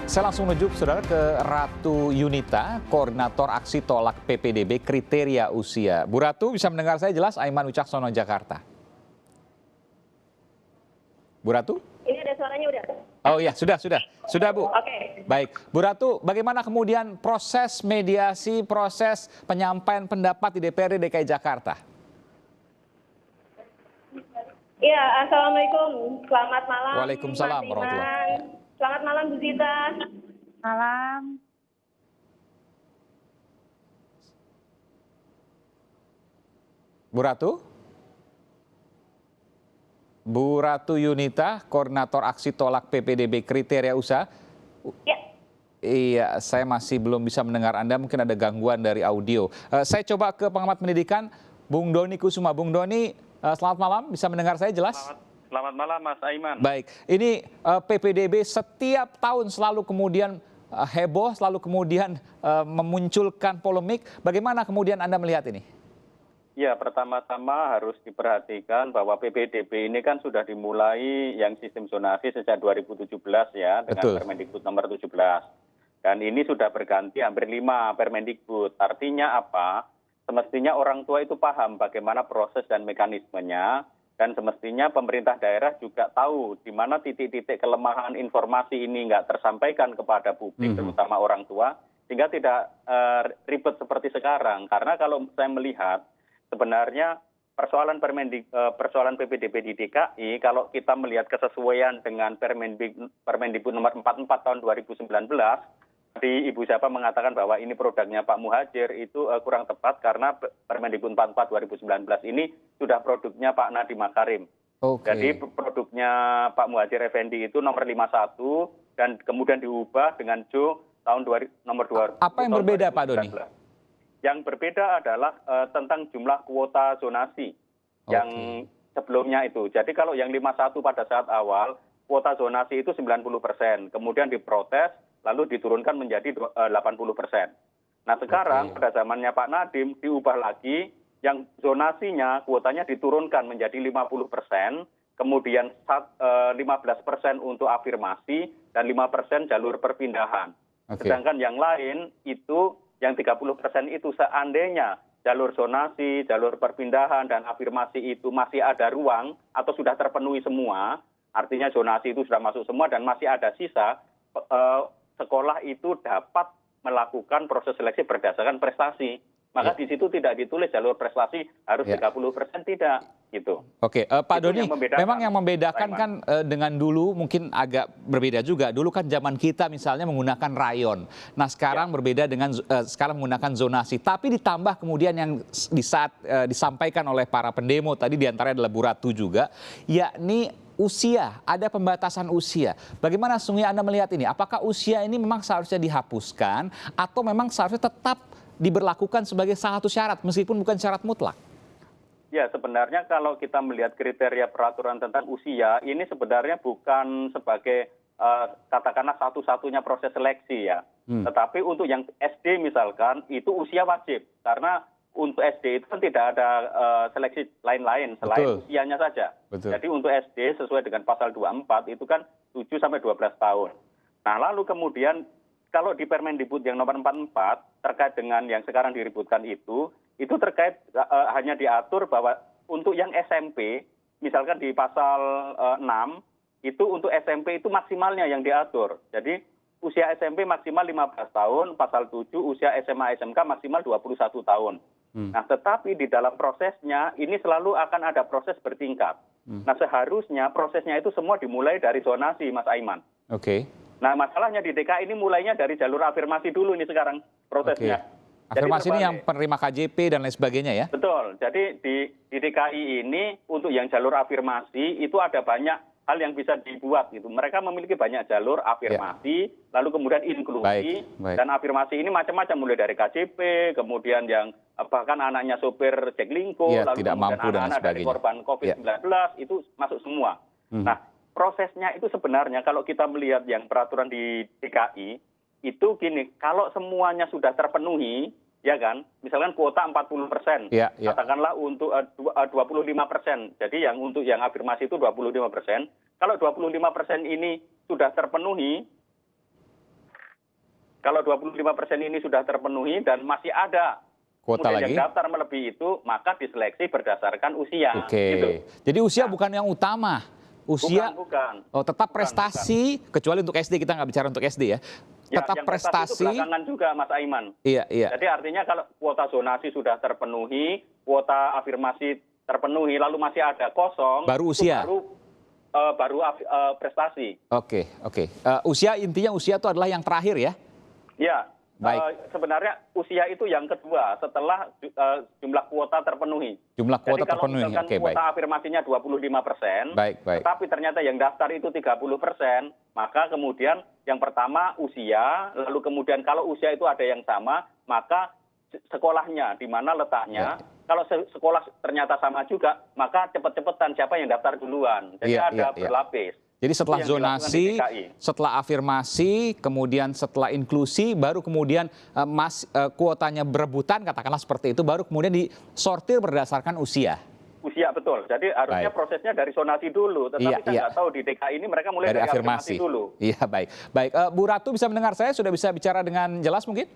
Saya langsung menuju saudara ke Ratu Yunita, koordinator aksi tolak PPDB kriteria usia. Bu Ratu bisa mendengar saya jelas? Aiman Wicaksono, Jakarta. Bu Ratu? Ini ada suaranya udah? Oh iya, sudah Bu. Oke. Baik, Bu Ratu, bagaimana kemudian proses mediasi, proses penyampaian pendapat di DPRD DKI Jakarta? Iya, assalamualaikum. Selamat malam. Waalaikumsalam Mas warahmatullahi Iman. wabarakatuh. Selamat malam Bu Zita. Malam. Bu Ratu? Bu Ratu Yunita, koordinator aksi tolak PPDB kriteria usaha. Ya. Iya, saya masih belum bisa mendengar Anda, mungkin ada gangguan dari audio. Saya coba ke pengamat pendidikan, Bung Doni Kusuma. Bung Doni, selamat malam, bisa mendengar saya jelas? Selamat malam Mas Aiman. Baik, ini PPDB setiap tahun selalu kemudian heboh, selalu kemudian memunculkan polemik. Bagaimana kemudian Anda melihat ini? Ya, pertama-tama harus diperhatikan bahwa PPDB ini kan sudah dimulai yang sistem zonasi sejak 2017 ya, dengan Betul. Permendikbud nomor 17. Dan ini sudah berganti hampir 5 Permendikbud. Artinya apa? Semestinya orang tua itu paham bagaimana proses dan mekanismenya, dan semestinya pemerintah daerah juga tahu di mana titik-titik kelemahan informasi ini nggak tersampaikan kepada publik, terutama orang tua, sehingga tidak ribet seperti sekarang. Karena kalau saya melihat, sebenarnya persoalan PPDB di DKI, kalau kita melihat kesesuaian dengan Permendikbud nomor 44 tahun 2019, di Ibu siapa mengatakan bahwa ini produknya Pak Muhadjir, itu kurang tepat karena Permendikbud 44 2019 ini sudah produknya Pak Nadiem Makarim. Oke. Jadi produknya Pak Muhadjir Effendi itu nomor 51 dan kemudian diubah dengan Jo tahun nomor 2. Apa yang berbeda Pak Doni? Yang berbeda adalah tentang jumlah kuota zonasi yang sebelumnya itu. Jadi kalau yang 51 pada saat awal, kuota zonasi itu 90%, kemudian diprotes, lalu diturunkan menjadi 80%. Nah sekarang pada zamannya Pak Nadiem diubah lagi, yang zonasinya kuotanya diturunkan menjadi 50%, kemudian 15% untuk afirmasi dan 5% jalur perpindahan. Sedangkan yang lain itu yang 30% itu seandainya jalur zonasi, jalur perpindahan dan afirmasi itu masih ada ruang atau sudah terpenuhi semua, artinya zonasi itu sudah masuk semua dan masih ada sisa, sekolah itu dapat melakukan proses seleksi berdasarkan prestasi. Maka di situ tidak ditulis jalur prestasi harus 30%, tidak gitu. Oke, Pak Itu Doni, memang yang membedakan kan dengan dulu mungkin agak berbeda juga. Dulu kan zaman kita misalnya menggunakan rayon. Nah sekarang berbeda dengan sekarang menggunakan zonasi. Tapi ditambah kemudian yang di saat disampaikan oleh para pendemo tadi diantaranya adalah Bu Ratu juga, yakni usia, ada pembatasan usia. Bagaimana sesungguhnya Anda melihat ini? Apakah usia ini memang seharusnya dihapuskan atau memang seharusnya tetap diberlakukan sebagai salah satu syarat meskipun bukan syarat mutlak? Ya, sebenarnya kalau kita melihat kriteria peraturan tentang usia, ini sebenarnya bukan sebagai katakanlah satu-satunya proses seleksi ya. Tetapi untuk yang SD misalkan, itu usia wajib. Karena untuk SD itu kan tidak ada seleksi lain-lain selain usianya saja. Jadi untuk SD sesuai dengan pasal 24 itu kan 7 sampai 12 tahun. Nah lalu kemudian kalau di Permendikbud yang nomor 44 terkait dengan yang sekarang diributkan itu terkait hanya diatur bahwa untuk yang SMP, misalkan di pasal 6, itu untuk SMP itu maksimalnya yang diatur. Jadi usia SMP maksimal 15 tahun, pasal 7 usia SMA SMK maksimal 21 tahun. Nah tetapi di dalam prosesnya ini selalu akan ada proses bertingkat. Nah seharusnya prosesnya itu semua dimulai dari zonasi Mas Aiman. Nah masalahnya di DKI ini mulainya dari jalur afirmasi dulu ini sekarang prosesnya. Afirmasi ini yang penerima KJP dan lain sebagainya ya? Betul. Jadi di DKI ini untuk yang jalur afirmasi itu ada banyak hal yang bisa dibuat gitu. Mereka memiliki banyak jalur afirmasi, lalu kemudian inklusi, dan afirmasi ini macam-macam mulai dari KJP, kemudian yang bahkan anaknya sopir Jaklingko, lalu tidak kemudian mampu anak-anak dari korban COVID-19 itu masuk semua. Nah prosesnya itu sebenarnya kalau kita melihat yang peraturan di DKI, itu gini, kalau semuanya sudah terpenuhi, ya kan, misalkan kuota 40%, katakanlah untuk 25%, jadi yang untuk yang afirmasi itu 25%, kalau 25% ini sudah terpenuhi, Kalau 25% ini sudah terpenuhi dan masih ada Kuota kemudian lagi? yang daftar melebihi itu, maka diseleksi berdasarkan usia. Oke. Gitu. Jadi usia bukan yang utama. Usia Bukan. Oh, tetap Bukan, prestasi, kecuali untuk SD, kita nggak bicara untuk SD ya. Ya, Tetap yang prestasi itu prestasi. belakangan juga, Mas Aiman. Iya, iya. Jadi artinya kalau kuota zonasi sudah terpenuhi, kuota afirmasi terpenuhi, lalu masih ada kosong, Baru itu usia. prestasi. Oke, oke. Usia, intinya usia itu adalah yang terakhir ya? Ya, Baik. sebenarnya usia itu yang kedua setelah jumlah kuota terpenuhi. Jumlah kuota Jadi kalau terpenuhi. misalkan Oke, baik. kuota afirmasinya 25%, Baik, baik. tetapi ternyata yang daftar itu 30%, maka kemudian yang pertama usia, lalu kemudian kalau usia itu ada yang sama, maka sekolahnya di mana letaknya. Kalau sekolah ternyata sama juga, maka cepet-cepetan siapa yang daftar duluan. Jadi ada berlapis. Jadi setelah Itu yang dilakukan zonasi, di DKI. setelah afirmasi, kemudian setelah inklusi, baru kemudian kuotanya berebutan, katakanlah seperti itu, baru kemudian disortir berdasarkan usia. Usia, betul. Jadi harusnya Baik. prosesnya dari zonasi dulu. Tetapi Iya, saya iya. nggak tahu di DKI ini mereka mulai dari afirmasi dulu. Iya, baik. Baik, Bu Ratu bisa mendengar saya? Sudah bisa bicara dengan jelas mungkin?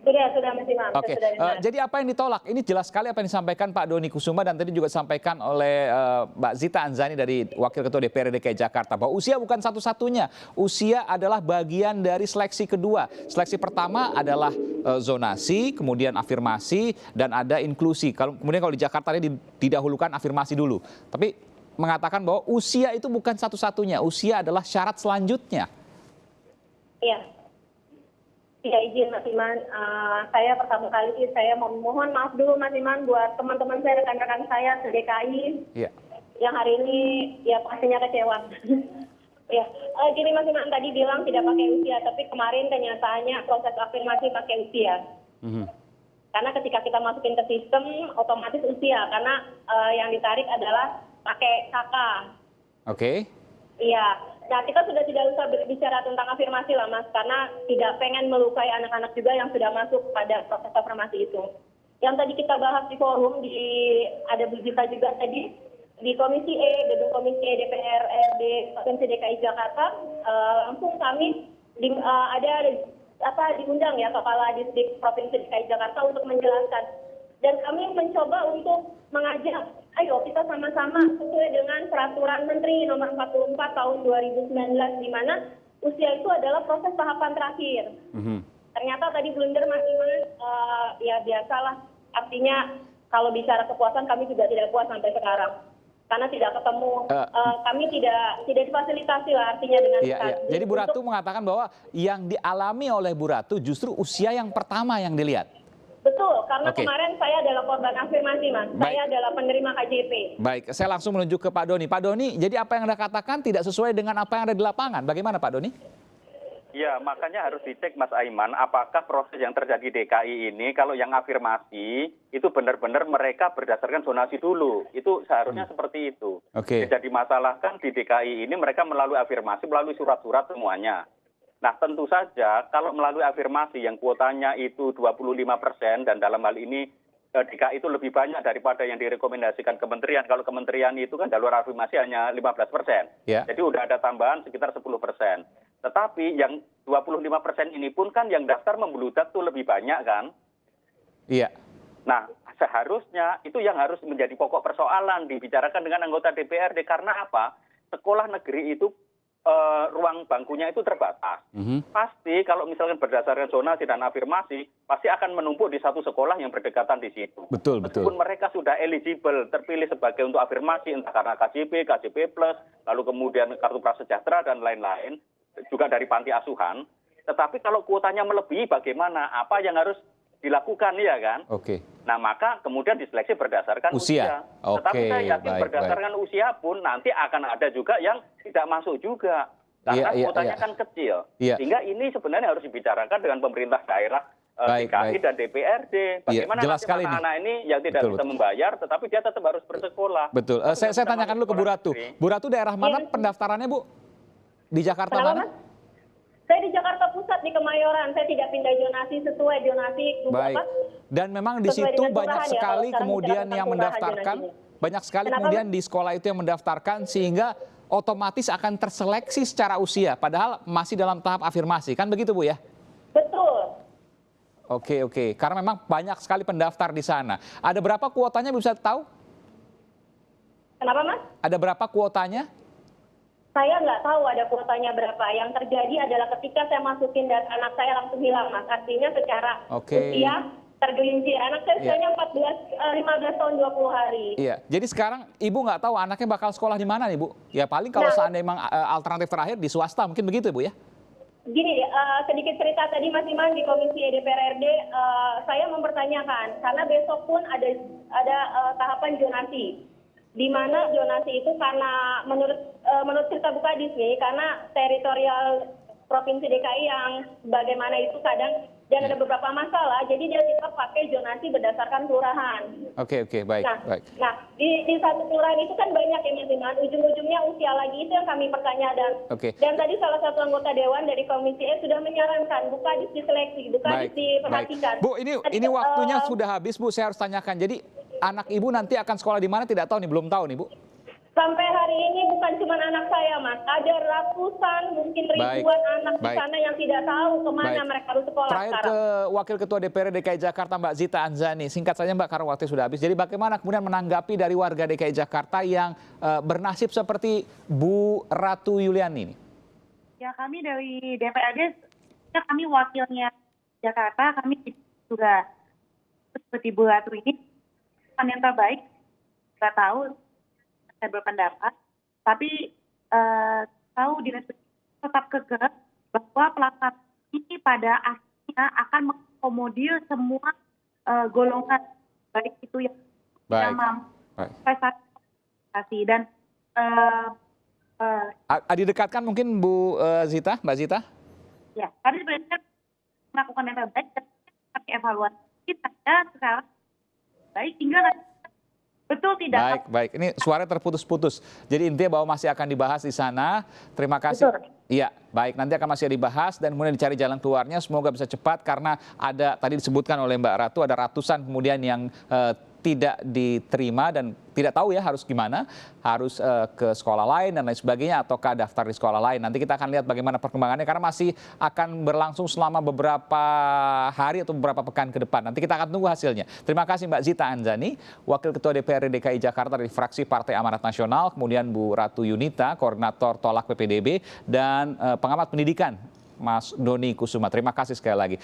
Sudah Mas Imam. Oke, Sudah dengar. jadi apa yang ditolak? Ini jelas sekali apa yang disampaikan Pak Doni Kusuma dan tadi juga disampaikan oleh Mbak Zita Anzani dari Wakil Ketua DPRD DKI Jakarta bahwa usia bukan satu-satunya. Usia adalah bagian dari seleksi kedua. Seleksi pertama adalah zonasi, kemudian afirmasi, dan ada inklusi. Kemudian kalau di Jakarta ini didahulukan afirmasi dulu. Tapi mengatakan bahwa usia itu bukan satu-satunya. Usia adalah syarat selanjutnya. Iya. Ya izin Mas Iman, saya pertama kali saya mohon maaf dulu Mas Iman buat teman-teman saya, rekan-rekan saya se-DKI Iya. yang hari ini ya pastinya kecewa. Ya, gini Mas Iman tadi bilang tidak pakai usia, tapi kemarin kenyataannya proses afirmasi pakai usia. Karena ketika kita masukin ke sistem otomatis usia, karena yang ditarik adalah pakai KK. Oke. Iya. Nah, kita sudah tidak usah berbicara tentang afirmasi lah, Mas, karena tidak pengen melukai anak-anak juga yang sudah masuk pada proses afirmasi itu. Yang tadi kita bahas di forum, ada Bu Zita juga tadi, di Komisi E, Gedung Komisi E DPR RD Provinsi DKI Jakarta, langsung kami diundang ya Kepala Distrik Provinsi DKI Jakarta untuk menjelaskan. Dan kami mencoba untuk mengajak, ayo kita sama-sama sesuai dengan Peraturan Menteri Nomor 44 Tahun 2019, di mana usia itu adalah proses tahapan terakhir. Ternyata tadi blunder Mas Iman, ya biasalah. Artinya kalau bicara kepuasan kami juga tidak puas sampai sekarang. Karena tidak ketemu, kami tidak difasilitasi lah artinya dengan Jadi Bu Ratu mengatakan bahwa yang dialami oleh Bu Ratu justru usia yang pertama yang dilihat. Betul, karena kemarin saya adalah korban afirmasi, Mas. Baik. Saya adalah penerima KJP. Baik, saya langsung menunjuk ke Pak Doni. Pak Doni, jadi apa yang Anda katakan tidak sesuai dengan apa yang ada di lapangan. Bagaimana Pak Doni? Ya, makanya harus dicek Mas Aiman, apakah proses yang terjadi di DKI ini, kalau yang afirmasi, itu benar-benar mereka berdasarkan zonasi dulu. Itu seharusnya seperti itu. Oke. Jadi masalah kan di DKI ini mereka melalui afirmasi, melalui surat-surat semuanya. Nah, tentu saja kalau melalui afirmasi yang kuotanya itu 25% dan dalam hal ini DKI itu lebih banyak daripada yang direkomendasikan kementerian. Kalau kementerian itu kan jalur afirmasi hanya 15%. Ya. Jadi udah ada tambahan sekitar 10%. Tetapi yang 25% ini pun kan yang daftar membludak tuh lebih banyak kan? Iya. Nah, seharusnya itu yang harus menjadi pokok persoalan dibicarakan dengan anggota DPRD. Karena apa? Sekolah negeri itu ruang bangkunya itu terbatas. Pasti kalau misalkan berdasarkan zonasi dan afirmasi, pasti akan menumpuk di satu sekolah yang berdekatan di situ. Betul. Meskipun mereka sudah eligible, terpilih sebagai untuk afirmasi, entah karena KJP, KJP+, lalu kemudian kartu prasejahtera dan lain-lain, juga dari panti asuhan. Tetapi kalau kuotanya melebihi bagaimana? Apa yang harus dilakukan, ya kan? Oke. Nah, maka kemudian diseleksi berdasarkan usia. Oke, Tetapi saya yakin baik, berdasarkan usia pun nanti akan ada juga yang tidak masuk juga. Karena kuotanya kan kecil. Iya. Sehingga ini sebenarnya harus dibicarakan dengan pemerintah daerah, Baik, DKI dan DPRD. Bagaimana jelas nanti sekali anak-anak ini yang tidak bisa membayar, tetapi dia tetap harus bersekolah. Betul. Saya tanyakan dulu ke Bu Ratu. Bu Ratu, daerah mana pendaftarannya, Bu? Di Jakarta mana? Mas? Saya di Jakarta Pusat, di Kemayoran. Saya tidak pindah zonasi sesuai zonasi. Baik. Dan memang di situ banyak sekali kemudian yang mendaftarkan. Banyak sekali kemudian di sekolah itu yang mendaftarkan sehingga otomatis akan terseleksi secara usia. Padahal masih dalam tahap afirmasi. Kan begitu, Bu ya? Betul. Oke, oke. Karena memang banyak sekali pendaftar di sana. Ada berapa kuotanya bisa tahu? Kenapa, Mas? Ada berapa kuotanya? Saya nggak tahu ada kuotanya berapa. Yang terjadi adalah ketika saya masukin data anak saya langsung hilang, Mas. Artinya secara Oke. usia tergelincir. Anak saya usianya 15 tahun 20 hari. Iya. Jadi sekarang ibu nggak tahu anaknya bakal sekolah di mana nih, Bu? Ya paling kalau Nah, seandainya memang alternatif terakhir di swasta mungkin begitu, Bu ya? Gini, sedikit cerita tadi Mas Iman di Komisi DPRD, saya mempertanyakan karena besok pun ada tahapan zonasi, di mana zonasi itu karena menurut cerita Bu Kadis nih, karena teritorial Provinsi DKI yang bagaimana itu kadang dan ada beberapa masalah, jadi dia tetap pakai zonasi berdasarkan kelurahan. Oke, baik, baik. Nah, di satu kelurahan itu kan banyak yang Mas, ujung-ujungnya usia lagi itu yang kami pertanyakan. Oke. Dan tadi salah satu anggota dewan dari Komisi E sudah menyarankan Bu Kadis diseleksi, Bu Kadis diperhatikan. Bu, ini waktunya sudah habis, Bu. Saya harus tanyakan. Jadi anak ibu nanti akan sekolah di mana tidak tahu nih, belum tahu nih, Bu. Sampai hari ini bukan cuma anak saya, Mas. Ada ratusan, mungkin ribuan anak di sana yang tidak tahu kemana mereka harus sekolah Terakhir sekarang. ke Wakil Ketua DPRD DKI Jakarta, Mbak Zita Anzani. Singkat saja, Mbak, karena waktu sudah habis. Jadi bagaimana kemudian menanggapi dari warga DKI Jakarta yang bernasib seperti Bu Ratu Yuliani ini? Ya, kami dari DPRD, kami wakilnya Jakarta, kami juga seperti Bu Ratu ini, yang terbaik, kita tahu, saya berpendapat, tapi tahu dinas tetap kekeh bahwa pelaksanaan ini pada akhirnya akan mengakomodir semua golongan, baik itu yang tidak mampu prestasi dan didekatkan mungkin Bu Zita, Mbak Zita? ya, kami sebenarnya melakukan yang terbaik dan kami evaluasi saja sekarang baik hingga nanti betul tidak. Baik. Ini suara terputus-putus. Jadi intinya bahwa masih akan dibahas di sana. Terima kasih. Betul. Iya, baik. Nanti akan masih dibahas dan kemudian dicari jalan keluarnya. Semoga bisa cepat karena ada tadi disebutkan oleh Mbak Ratu ada ratusan kemudian yang tidak diterima dan tidak tahu ya harus gimana, harus ke sekolah lain dan lain sebagainya ataukah daftar di sekolah lain. Nanti kita akan lihat bagaimana perkembangannya karena masih akan berlangsung selama beberapa hari atau beberapa pekan ke depan. Nanti kita akan tunggu hasilnya. Terima kasih Mbak Zita Anzani, Wakil Ketua DPRD DKI Jakarta dari fraksi Partai Amanat Nasional, kemudian Bu Ratu Yunita, Koordinator Tolak PPDB, dan pengamat pendidikan Mas Doni Kusuma. Terima kasih sekali lagi.